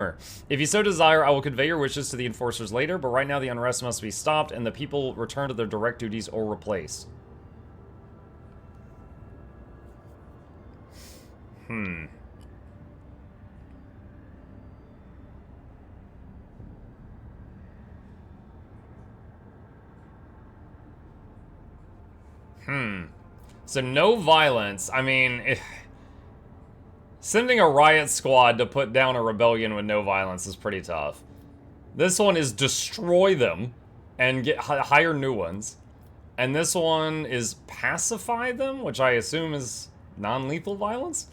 If you so desire, I will convey your wishes to the enforcers later, but right now the unrest must be stopped and the people return to their direct duties or replaced. So no violence. I mean, sending a riot squad to put down a rebellion with no violence is pretty tough. This one is destroy them and hire new ones. And this one is pacify them, which I assume is non-lethal violence?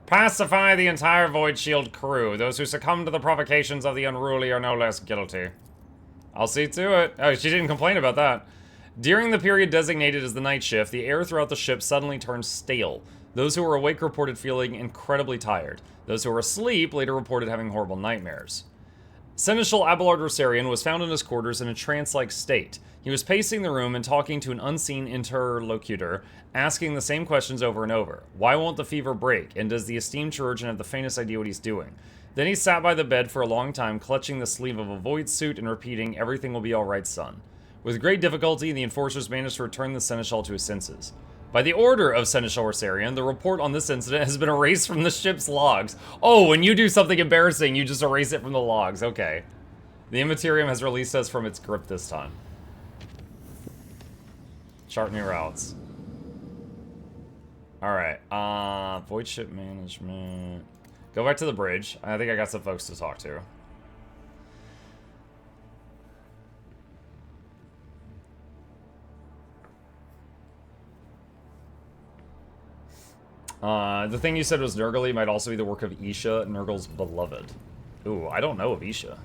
Pacify the entire Void Shield crew. Those who succumb to the provocations of the unruly are no less guilty. I'll see to it. Oh, she didn't complain about that. During the period designated as the night shift, the air throughout the ship suddenly turned stale. Those who were awake reported feeling incredibly tired. Those who were asleep later reported having horrible nightmares. Seneschal Abelard Rosarian was found in his quarters in a trance-like state. He was pacing the room and talking to an unseen interlocutor, asking the same questions over and over. Why won't the fever break? And does the esteemed chirurgeon have the faintest idea what he's doing? Then he sat by the bed for a long time, clutching the sleeve of a void suit and repeating, "Everything will be all right, son." With great difficulty, the enforcers managed to return the Seneschal to his senses. By the order of Seneschal Rosarian, the report on this incident has been erased from the ship's logs. Oh, when you do something embarrassing, you just erase it from the logs. Okay. The Immaterium has released us from its grip this time. Chart new routes. Alright, void ship management. Go back to the bridge. I think I got some folks to talk to. The thing you said was Nurgle might also be the work of Isha, Nurgle's beloved. Ooh, I don't know of Isha.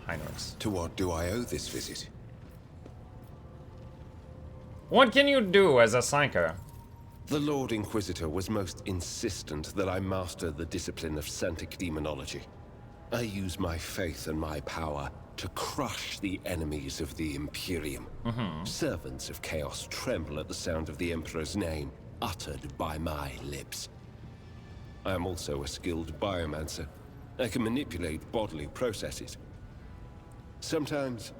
Heinrichs. To what do I owe this visit? What can you do as a psyker? The Lord Inquisitor was most insistent that I master the discipline of Santic Demonology. I use my faith and my power to crush the enemies of the Imperium. Servants of Chaos tremble at the sound of the Emperor's name, uttered by my lips. I am also a skilled biomancer. I can manipulate bodily processes. Sometimes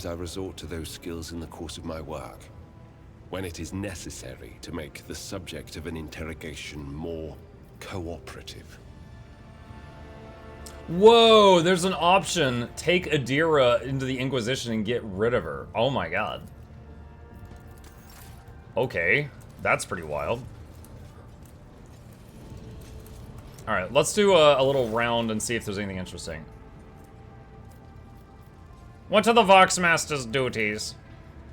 I resort to those skills in the course of my work, when it is necessary to make the subject of an interrogation more cooperative. Whoa, there's an option. Take Adira into the Inquisition and get rid of her. Oh my god. Okay, that's pretty wild. Alright, let's do a little round and see if there's anything interesting. What are the Voxmaster's duties?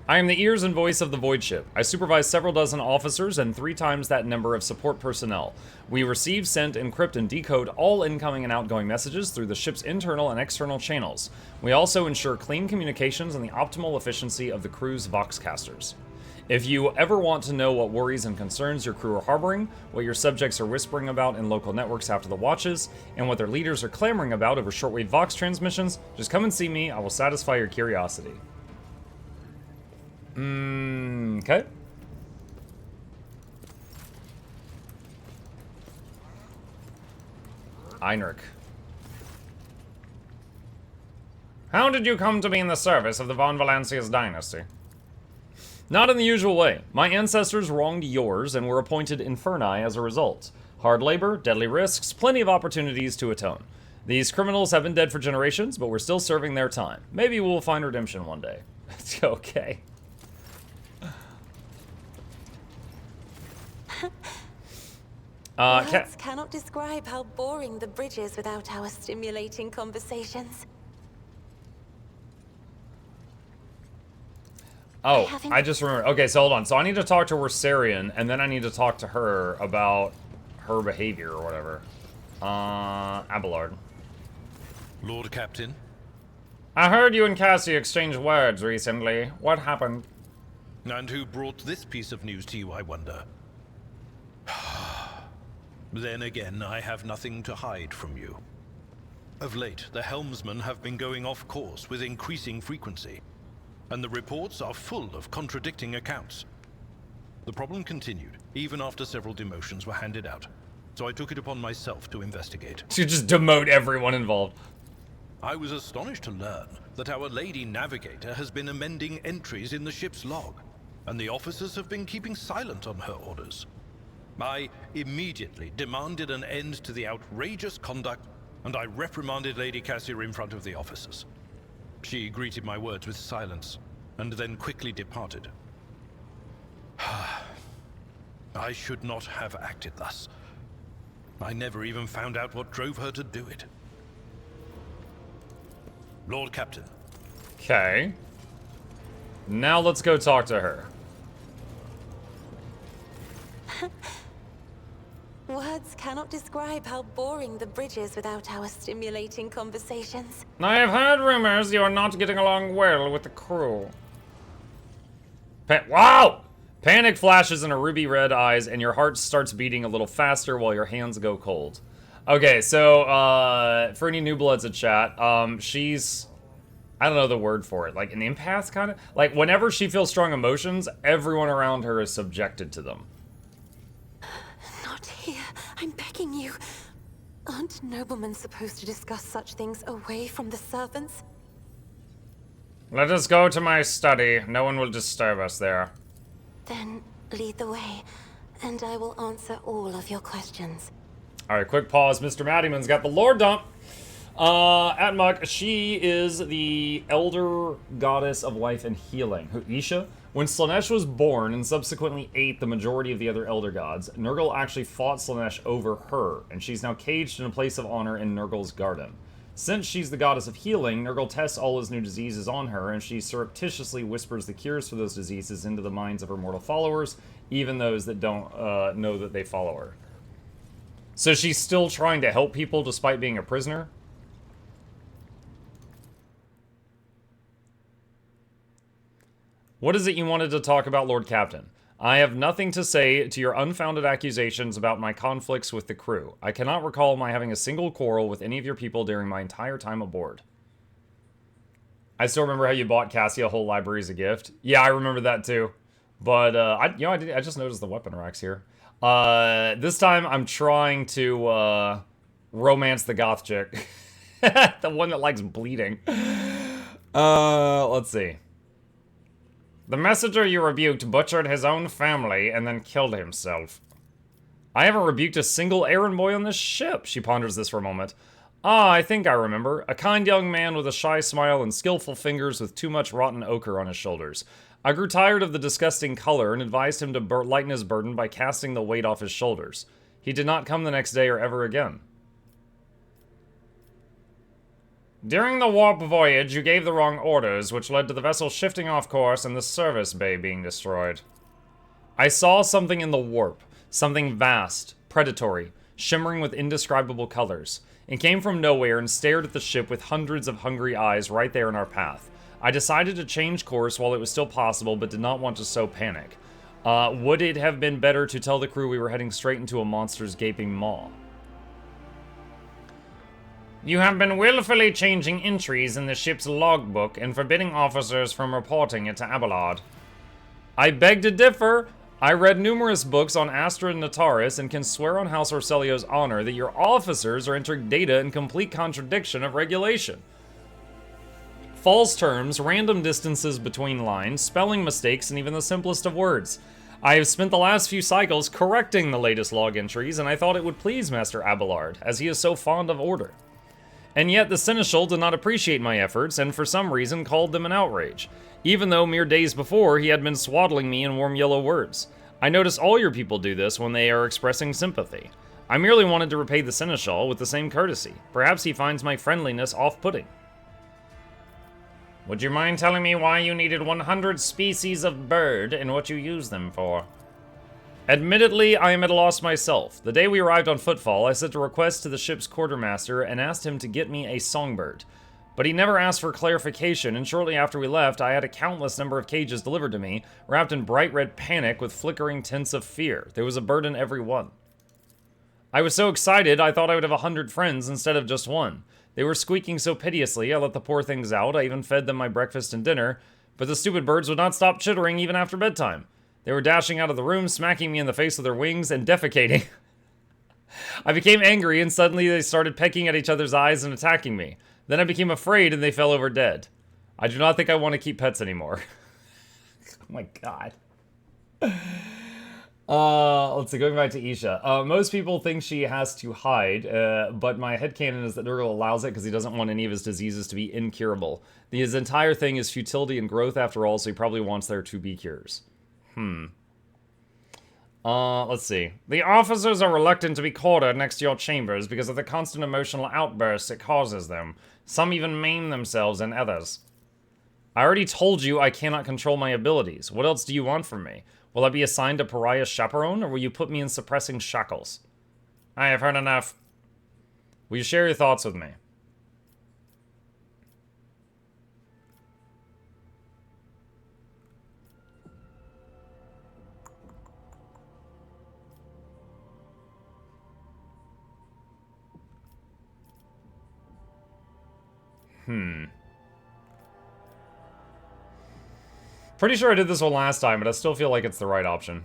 I am the ears and voice of the Void Ship. I supervise several dozen officers and 3 times that number of support personnel. We receive, send, encrypt, and decode all incoming and outgoing messages through the ship's internal and external channels. We also ensure clean communications and the optimal efficiency of the crew's Voxcasters. If you ever want to know what worries and concerns your crew are harboring, what your subjects are whispering about in local networks after the watches, and what their leaders are clamoring about over shortwave Vox transmissions, just come and see me. I will satisfy your curiosity. Okay. Einrich. How did you come to be in the service of the Von Valancius dynasty? Not in the usual way. My ancestors wronged yours and were appointed Inferni as a result. Hard labor, deadly risks, plenty of opportunities to atone. These criminals have been dead for generations, but we're still serving their time. Maybe we'll find redemption one day. Okay. Words cannot describe how boring the bridge is without our stimulating conversations. Oh, I just remembered. Okay, so hold on. So I need to talk to Rosarian, and then I need to talk to her about her behavior or whatever. Abelard. Lord Captain? I heard you and Cassie exchange words recently. What happened? And who brought this piece of news to you, I wonder? Then again, I have nothing to hide from you. Of late, the helmsmen have been going off course with increasing frequency, and the reports are full of contradicting accounts. The problem continued, even after several demotions were handed out, so I took it upon myself to investigate. To just demote everyone involved. I was astonished to learn that our Lady Navigator has been amending entries in the ship's log, and the officers have been keeping silent on her orders. I immediately demanded an end to the outrageous conduct, and I reprimanded Lady Cassier in front of the officers. She greeted my words with silence, and then quickly departed. I should not have acted thus. I never even found out what drove her to do it. Lord Captain. Okay. Now let's go talk to her. Words cannot describe how boring the bridge is without our stimulating conversations. I have heard rumors you are not getting along well with the crew. Wow! Panic flashes in her ruby red eyes, and your heart starts beating a little faster while your hands go cold. Okay, so, for any new bloods in chat, she's... I don't know the word for it. Like, an empath, kind of? Like, whenever she feels strong emotions, everyone around her is subjected to them. Not here. I'm begging you. Aren't noblemen supposed to discuss such things away from the servants? Let us go to my study. No one will disturb us there. Then lead the way, and I will answer all of your questions. Alright, quick pause. Mr. Maddyman's got the lore dump. Atmuk, she is the elder goddess of life and healing. Isha? When Slaanesh was born and subsequently ate the majority of the other elder gods, Nurgle actually fought Slaanesh over her, and she's now caged in a place of honor in Nurgle's garden. Since she's the goddess of healing, Nurgle tests all his new diseases on her, and she surreptitiously whispers the cures for those diseases into the minds of her mortal followers, even those that don't know that they follow her. So she's still trying to help people despite being a prisoner? What is it you wanted to talk about, Lord Captain? I have nothing to say to your unfounded accusations about my conflicts with the crew. I cannot recall my having a single quarrel with any of your people during my entire time aboard. I still remember how you bought Cassie a whole library as a gift. Yeah, I remember that too. But, I just noticed the weapon racks here. This time I'm trying to, romance the goth chick. The one that likes bleeding. Let's see. The messenger you rebuked butchered his own family and then killed himself. I haven't rebuked a single errand boy on this ship. She ponders this for a moment. Ah, I think I remember. A kind young man with a shy smile and skillful fingers with too much rotten ochre on his shoulders. I grew tired of the disgusting color and advised him to lighten his burden by casting the weight off his shoulders. He did not come the next day or ever again. During the warp voyage, you gave the wrong orders, which led to the vessel shifting off course and the service bay being destroyed. I saw something in the warp. Something vast, predatory, shimmering with indescribable colors. It came from nowhere and stared at the ship with hundreds of hungry eyes right there in our path. I decided to change course while it was still possible, but did not want to sow panic. Would it have been better to tell the crew we were heading straight into a monster's gaping maw? You have been willfully changing entries in the ship's logbook and forbidding officers from reporting it to Abelard. I beg to differ. I read numerous books on Astra and Nataris and can swear on House Orselio's honor that your officers are entering data in complete contradiction of regulation. False terms, random distances between lines, spelling mistakes, and even the simplest of words. I have spent the last few cycles correcting the latest log entries, and I thought it would please Master Abelard, as he is so fond of order. And yet the Seneschal did not appreciate my efforts, and for some reason called them an outrage, even though mere days before he had been swaddling me in warm yellow words. I notice all your people do this when they are expressing sympathy. I merely wanted to repay the Seneschal with the same courtesy. Perhaps he finds my friendliness off-putting. Would you mind telling me why you needed 100 species of bird and what you use them for? Admittedly, I am at a loss myself. The day we arrived on Footfall, I sent a request to the ship's quartermaster and asked him to get me a songbird. But he never asked for clarification, and shortly after we left, I had a countless number of cages delivered to me, wrapped in bright red panic with flickering tints of fear. There was a bird in every one. I was so excited, I thought I would have 100 friends instead of just one. They were squeaking so piteously, I let the poor things out. I even fed them my breakfast and dinner, but the stupid birds would not stop chittering even after bedtime. They were dashing out of the room, smacking me in the face with their wings, and defecating. I became angry, and suddenly they started pecking at each other's eyes and attacking me. Then I became afraid, and they fell over dead. I do not think I want to keep pets anymore. Oh my god. Let's see, going back to Isha. Most people think she has to hide, but my headcanon is that Nurgle allows it because he doesn't want any of his diseases to be incurable. His entire thing is futility and growth after all, so he probably wants there to be cures. Let's see. The officers are reluctant to be quartered next to your chambers because of the constant emotional outbursts it causes them. Some even maim themselves and others. I already told you I cannot control my abilities. What else do you want from me? Will I be assigned a pariah chaperone, or will you put me in suppressing shackles? I have heard enough. Will you share your thoughts with me? Pretty sure I did this one last time, but I still feel like it's the right option.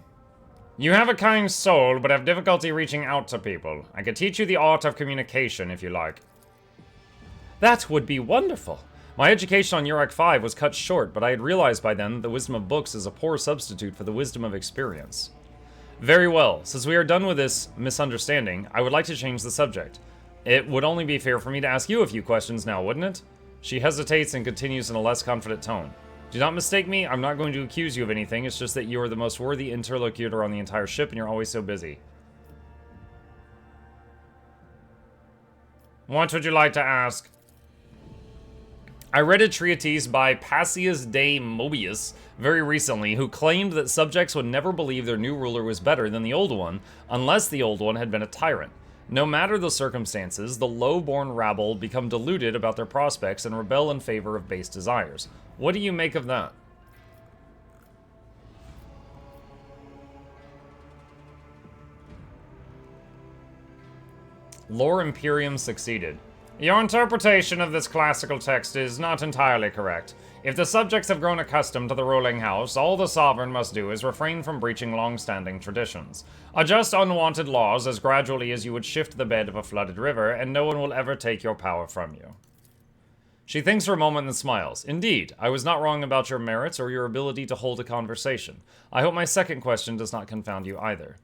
You have a kind soul, but have difficulty reaching out to people. I could teach you the art of communication, if you like. That would be wonderful. My education on Urek 5 was cut short, but I had realized by then that the wisdom of books is a poor substitute for the wisdom of experience. Very well. Since we are done with this misunderstanding, I would like to change the subject. It would only be fair for me to ask you a few questions now, wouldn't it? She hesitates and continues in a less confident tone. Do not mistake me, I'm not going to accuse you of anything, it's just that you are the most worthy interlocutor on the entire ship and you're always so busy. What would you like to ask? I read a treatise by Passius de Mobius very recently, who claimed that subjects would never believe their new ruler was better than the old one, unless the old one had been a tyrant. No matter the circumstances, the low-born rabble become deluded about their prospects and rebel in favor of base desires. What do you make of that? Lore Imperium succeeded. Your interpretation of this classical text is not entirely correct. If the subjects have grown accustomed to the ruling house, all the sovereign must do is refrain from breaching long-standing traditions. Adjust unwanted laws as gradually as you would shift the bed of a flooded river, and no one will ever take your power from you. She thinks for a moment and smiles. Indeed, I was not wrong about your merits or your ability to hold a conversation. I hope my second question does not confound you either.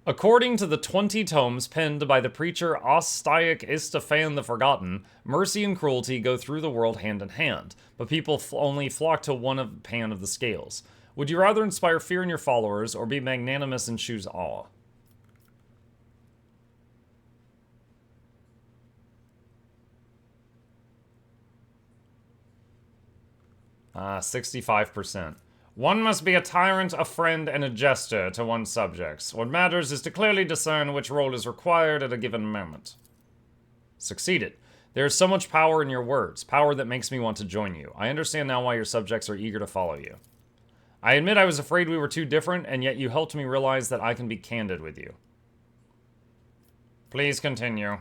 According to the 20 tomes penned by the preacher Ostaic Istefan the Forgotten, mercy and cruelty go through the world hand in hand, but people only flock to one pan of the scales. Would you rather inspire fear in your followers or be magnanimous and choose awe? 65%. One must be a tyrant, a friend, and a jester to one's subjects. What matters is to clearly discern which role is required at a given moment. Succeeded. There is so much power in your words, power that makes me want to join you. I understand now why your subjects are eager to follow you. I admit I was afraid we were too different, and yet you helped me realize that I can be candid with you. Please continue.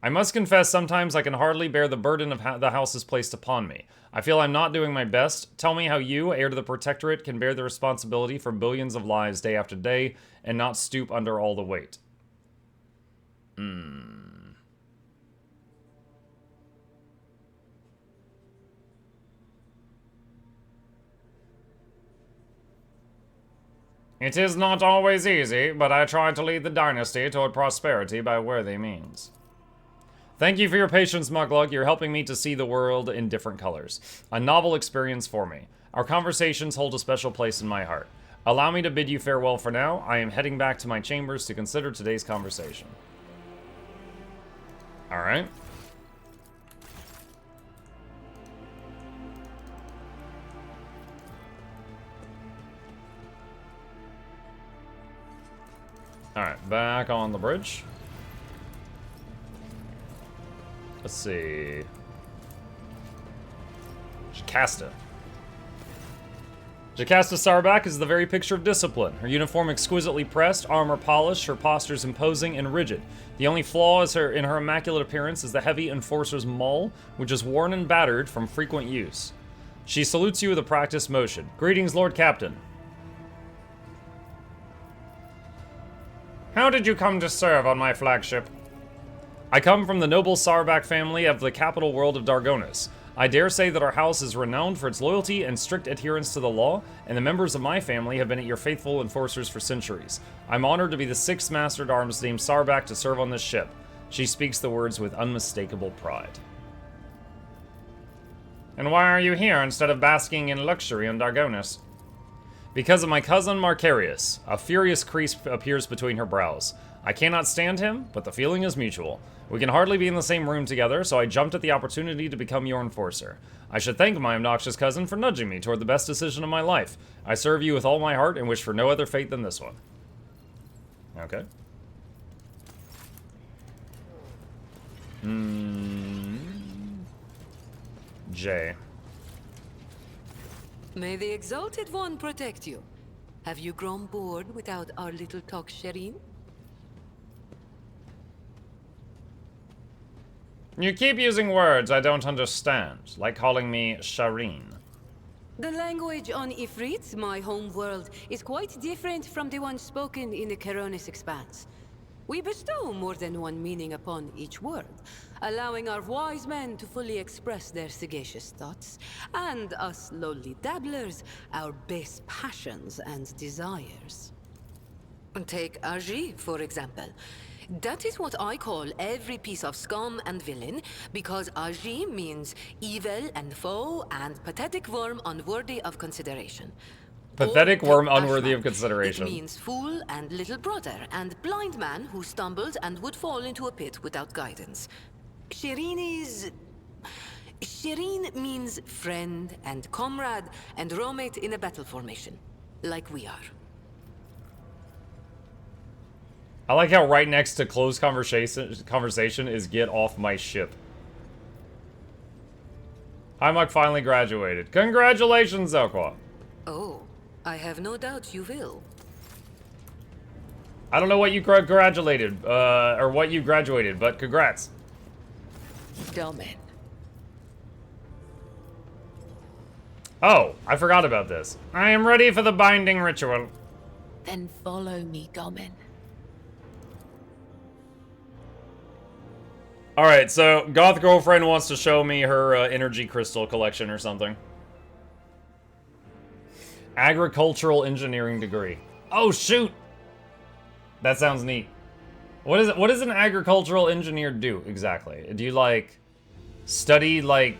I must confess, sometimes I can hardly bear the burden of the house is placed upon me. I feel I'm not doing my best. Tell me how you, heir to the Protectorate, can bear the responsibility for billions of lives day after day and not stoop under all the weight. It is not always easy, but I try to lead the dynasty toward prosperity by worthy means. Thank you for your patience, Mukluk. You're helping me to see the world in different colors. A novel experience for me. Our conversations hold a special place in my heart. Allow me to bid you farewell for now. I am heading back to my chambers to consider today's conversation. Alright. Alright, back on the bridge. Let's see. Shikasta. Jocasta Sarback is the very picture of discipline. Her uniform exquisitely pressed, armor polished, her postures imposing and rigid. The only flaw in her immaculate appearance is the heavy enforcer's maul, which is worn and battered from frequent use. She salutes you with a practiced motion. Greetings, Lord Captain. How did you come to serve on my flagship? I come from the noble Sarback family of the capital world of Dargonis. I dare say that our house is renowned for its loyalty and strict adherence to the law, and the members of my family have been your faithful enforcers for centuries. I'm honored to be the 6th Master-at-Arms named Sarback to serve on this ship. She speaks the words with unmistakable pride. And why are you here instead of basking in luxury on Dargonis? Because of my cousin Marcarius. A furious crease appears between her brows. I cannot stand him, but the feeling is mutual. We can hardly be in the same room together, so I jumped at the opportunity to become your enforcer. I should thank my obnoxious cousin for nudging me toward the best decision of my life. I serve you with all my heart and wish for no other fate than this one. Okay. J. May the Exalted One protect you. Have you grown bored without our little talk, Shireen? You keep using words I don't understand, like calling me Shireen. The language on Ifrit, my home world, is quite different from the one spoken in the Keronis Expanse. We bestow more than one meaning upon each word, allowing our wise men to fully express their sagacious thoughts, and us lowly dabblers, our base passions and desires. Take Aji, for example. That is what I call every piece of scum and villain, because Aji means evil and foe and pathetic worm unworthy of consideration. Pathetic Or worm take unworthy of Ashman. consideration. It means fool and little brother and blind man who stumbled and would fall into a pit without guidance. Shireen means friend and comrade and roommate in a battle formation, like we are. I like how right next to close conversation is get off my ship. Muk finally graduated. Congratulations, Zelqua. Oh, I have no doubt you will. I don't know what you graduated, or what you graduated, but congrats. Domin. Oh, I forgot about this. I am ready for the binding ritual. Then follow me, Domin. Alright, so Goth Girlfriend wants to show me her energy crystal collection or something. Agricultural engineering degree. Oh, shoot! That sounds neat. What is it? What does an agricultural engineer do exactly? Do you, like, study, like,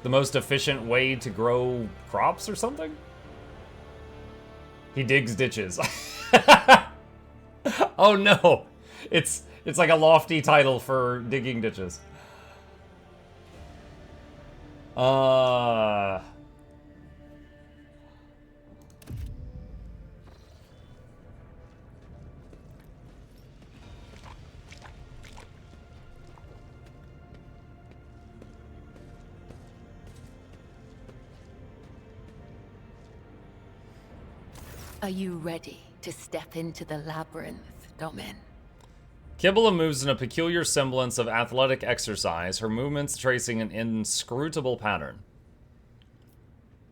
the most efficient way to grow crops or something? He digs ditches. Oh no! It's like a lofty title for digging ditches. Are you ready to step into the labyrinth, Domin? Kibble moves in a peculiar semblance of athletic exercise, her movements tracing an inscrutable pattern.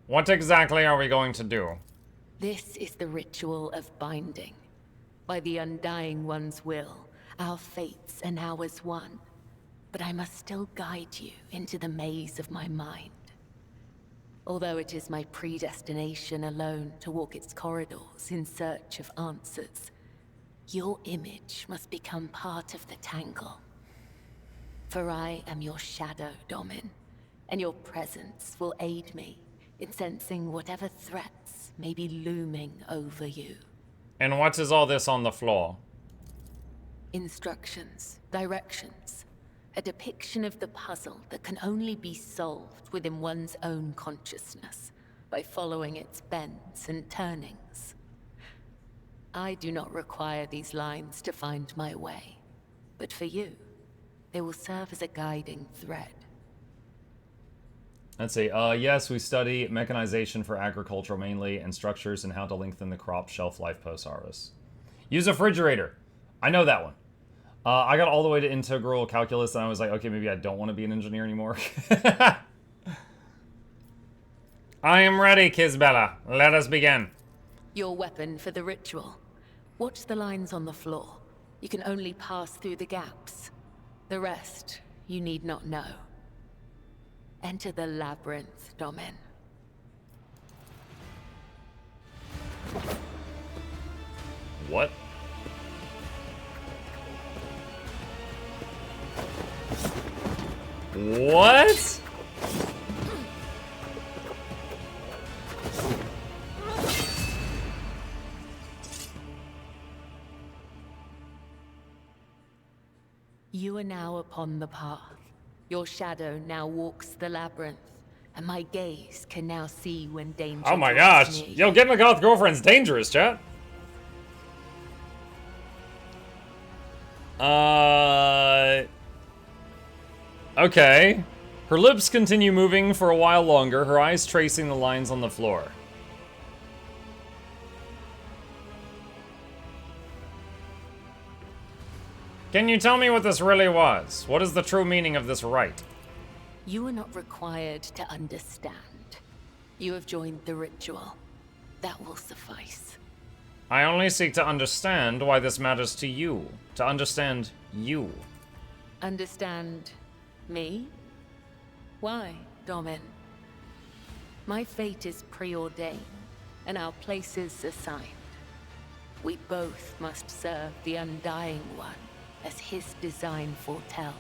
What exactly are we going to do? This is the ritual of binding. By the Undying One's will, our fates are now as one. But I must still guide you into the maze of my mind. Although it is my predestination alone to walk its corridors in search of answers, your image must become part of the tangle. For I am your shadow, Domin, and your presence will aid me in sensing whatever threats may be looming over you. And what is all this on the floor? Instructions, directions, a depiction of the puzzle that can only be solved within one's own consciousness by following its bends and turnings. I do not require these lines to find my way, but for you, they will serve as a guiding thread. Let's see. Yes, we study mechanization for agriculture mainly, and structures and how to lengthen the crop shelf life post-harvest. Use a refrigerator. I know that one. I got all the way to integral calculus, and I was like, okay, maybe I don't want to be an engineer anymore. I am ready, Kizbella. Let us begin. Your weapon for the ritual. Watch the lines on the floor. You can only pass through the gaps. The rest, you need not know. Enter the labyrinth, Domin. What? What? You are now upon the path. Your shadow now walks the labyrinth, and my gaze can now see when danger Oh my draws gosh. near you. Yo, getting a goth girlfriend's dangerous, chat. Okay. Her lips continue moving for a while longer, her eyes tracing the lines on the floor. Can you tell me what this really was? What is the true meaning of this rite? You are not required to understand. You have joined the ritual. That will suffice. I only seek to understand why this matters to you. To understand you. Understand me? Why, Domin? My fate is preordained, and our places assigned. We both must serve the Undying One, as his design foretells.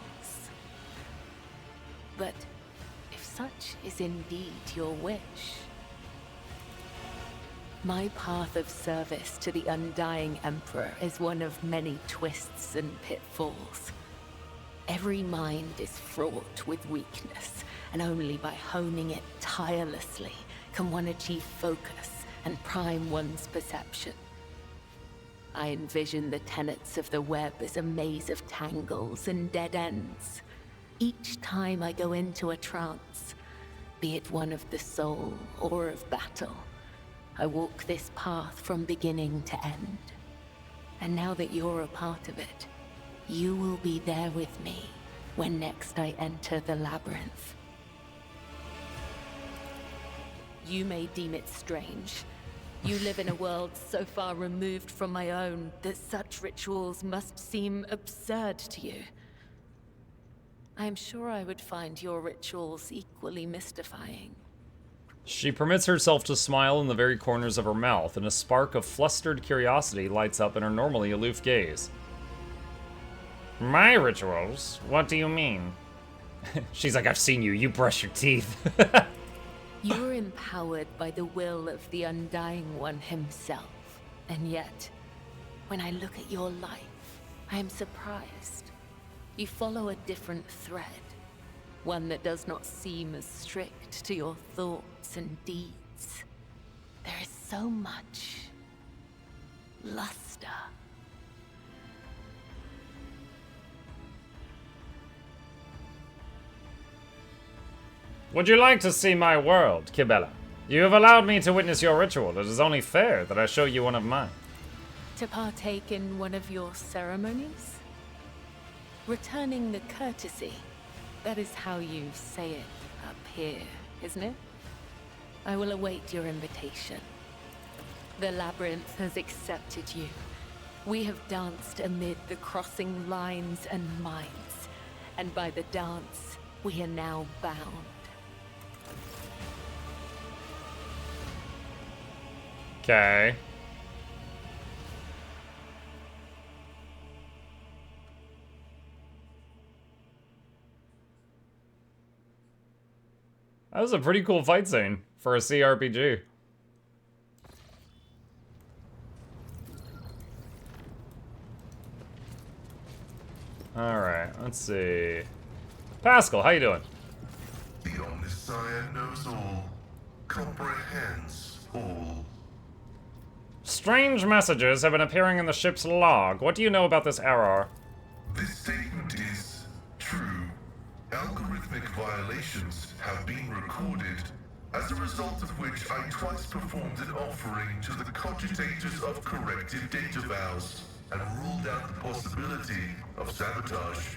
But if such is indeed your wish, my path of service to the Undying Emperor is one of many twists and pitfalls. Every mind is fraught with weakness, and only by honing it tirelessly can one achieve focus and prime one's perception. I envision the tenets of the web as a maze of tangles and dead ends. Each time I go into a trance, be it one of the soul or of battle, I walk this path from beginning to end. And now that you're a part of it, you will be there with me when next I enter the labyrinth. You may deem it strange. You live in a world so far removed from my own that such rituals must seem absurd to you. I am sure I would find your rituals equally mystifying. She permits herself to smile in the very corners of her mouth, and a spark of flustered curiosity lights up in her normally aloof gaze. My rituals? What do you mean? She's like, I've seen you. You brush your teeth. You're empowered by the will of the Undying One himself. And yet, when I look at your life, I am surprised. You follow a different thread. One that does not seem as strict to your thoughts and deeds. There is so much luster. Would you like to see my world, Kibella? You have allowed me to witness your ritual. It is only fair that I show you one of mine. To partake in one of your ceremonies? Returning the courtesy. That is how you say it up here, isn't it? I will await your invitation. The labyrinth has accepted you. We have danced amid the crossing lines and minds, and by the dance, we are now bound. Okay. That was a pretty cool fight scene for a CRPG. Alright, let's see. Pascal, how you doing? The Omniscient knows all, comprehends all. Strange messages have been appearing in the ship's log. What do you know about this error? This statement is true. Algorithmic violation violations have been recorded, as a result of which I twice performed an offering to the cogitators of corrective data vows and ruled out the possibility of sabotage.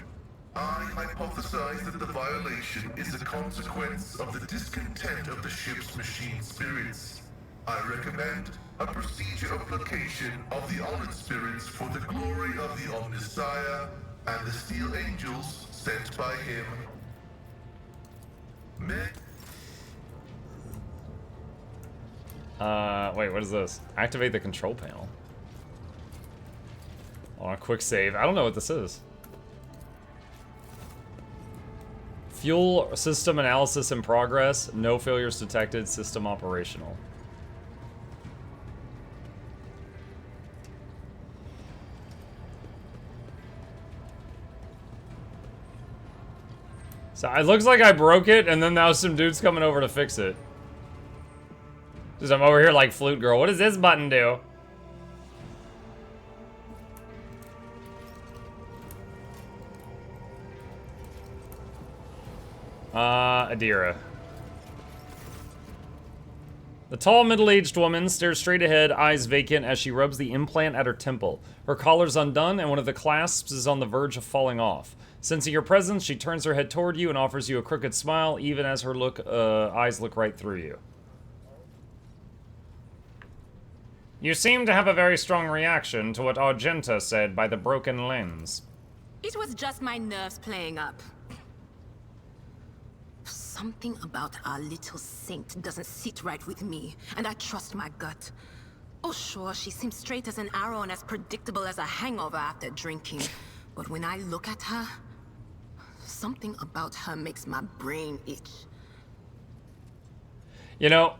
I hypothesize that the violation is a consequence of the discontent of the ship's machine spirits. I recommend a procedure of placation of the honored spirits for the glory of the Omnissiah and the steel angels sent by him. Wait, what is this? Activate the control panel. Oh, a quick save. I don't know what this is. Fuel system analysis in progress. No failures detected. System operational. So it looks like I broke it, and then now some dude's coming over to fix it. Just I'm over here like Flute Girl. What does this button do? Adira. The tall, middle-aged woman stares straight ahead, eyes vacant, as she rubs the implant at her temple. Her collar's undone, and one of the clasps is on the verge of falling off. Sensing your presence, she turns her head toward you and offers you a crooked smile, even as her eyes look right through you. You seem to have a very strong reaction to what Argenta said by the broken lens. It was just my nerves playing up. Something about our little saint doesn't sit right with me, and I trust my gut. Oh sure, she seems straight as an arrow and as predictable as a hangover after drinking. But when I look at her, something about her makes my brain itch. You know,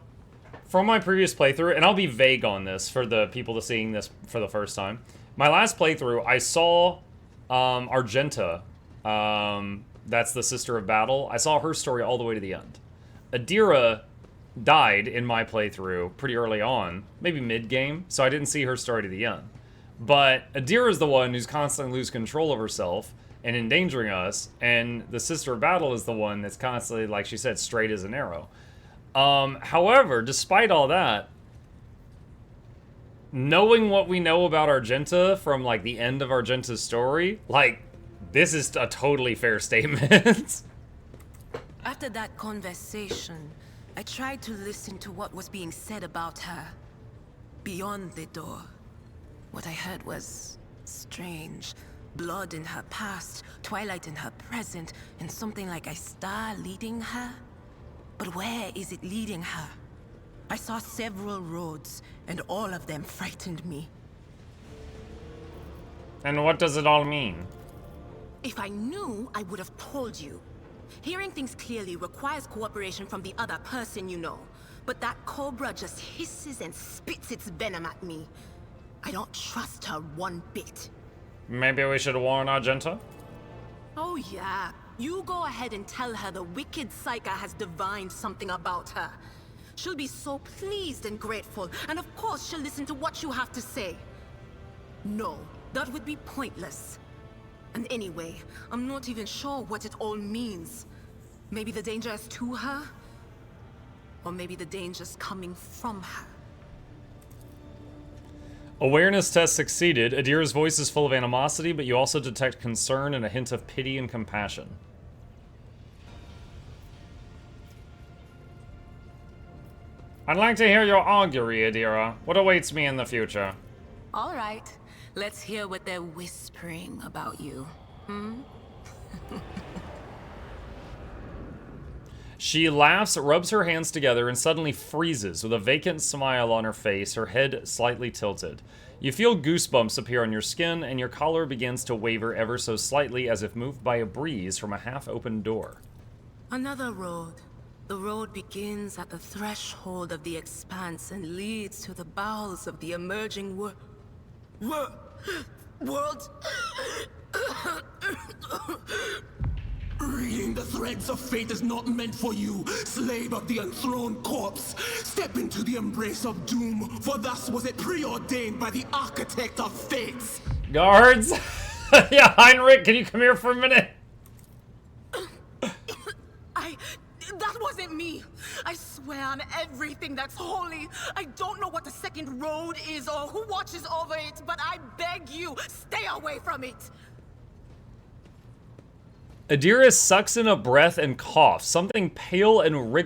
from my previous playthrough, and I'll be vague on this for the people seeing this for the first time. My last playthrough, I saw Argenta, that's the Sister of Battle. I saw her story all the way to the end. Adira died in my playthrough pretty early on, maybe mid-game, so I didn't see her story to the end. But Adira is the one who's constantly losing control of herself and endangering us, and the Sister of Battle is the one that's constantly, like she said, straight as an arrow. However, despite all that, knowing what we know about Argenta from, like, the end of Argenta's story, like, this is a totally fair statement. After that conversation, I tried to listen to what was being said about her. Beyond the door. What I heard was strange. Blood in her past, twilight in her present, and something like a star leading her. But where is it leading her? I saw several roads, and all of them frightened me. And what does it all mean? If I knew, I would have told you. Hearing things clearly requires cooperation from the other person, you know. But that cobra just hisses and spits its venom at me. I don't trust her one bit. Maybe we should warn Argenta? Oh yeah. You go ahead and tell her the wicked Psyker has divined something about her. She'll be so pleased and grateful, and of course she'll listen to what you have to say. No, that would be pointless. And anyway, I'm not even sure what it all means. Maybe the danger is to her? Or maybe the danger's coming from her. Awareness test succeeded. Adira's voice is full of animosity, but you also detect concern and a hint of pity and compassion. I'd like to hear your augury, Adira. What awaits me in the future? All right. Let's hear what they're whispering about you. She laughs, rubs her hands together, and suddenly freezes with a vacant smile on her face, her head slightly tilted. You feel goosebumps appear on your skin, and your collar begins to waver ever so slightly as if moved by a breeze from a half-open door. Another road. The road begins at the threshold of the expanse and leads to the bowels of the emerging world. Reading the threads of fate is not meant for you, slave of the enthroned corpse. Step into the embrace of doom, for thus was it preordained by the architect of fates. Guards? Yeah, Heinrich, can you come here for a minute? I me. I swear on everything that's holy. I don't know what the second road is or who watches over it, but I beg you, stay away from it. Adira sucks in a breath and coughs. Something pale and wriggly